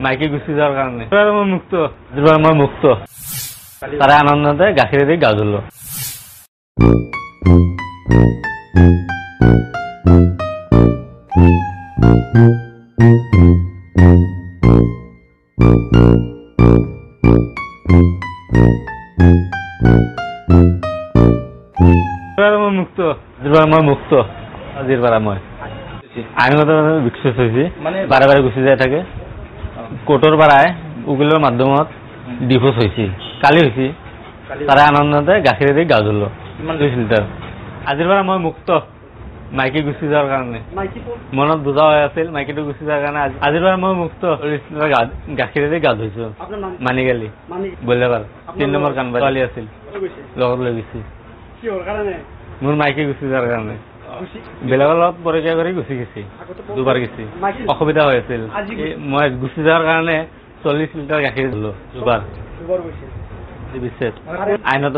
মাইকে গুচি যাওয়ার কারণে মই মুক্ত মই মুক্ত তারা আনন্দতে গাখীরে দিয়ে গা ধুলো মই মুক্ত মই মুক্ত আজির পারা মই আইনত বিকশিত হয়েছি বারে বারে গুছি যাই থাকে কোর্টর পাড়ায় উকিলের মাধ্যমত ডিভোর্স হয়েছি কালি হয়েছি তারা আনন্দতে গাখীরে দিয়ে গা ধুলো 2 লিটার আজির পারা মই মুক্ত মাইকে গুছি যাওয়ার কারণে মনত বুঝা হয়ে আছিল মাইকেটো গুছি যাওয়ার কারণে আজির পারা মই মুক্ত গাখীরে দিয়ে গা ধুইছো মানি গেলি বললে পার 3 নম্বর কানবা ছোৱালী আছিল লগত লৈ গেছি মোৰ মাইকে গুছি যাওয়াৰ কাৰণে বেলেগৰ লগত পৰীক্ষা কৰি গুচি গেছি দুবাৰ গেছি অসুবিধা হৈ আছিল মই গুচি যাওয়াৰ কাৰণে 40 লিটাৰ গাখীৰ দিলো দুবাৰ আইনত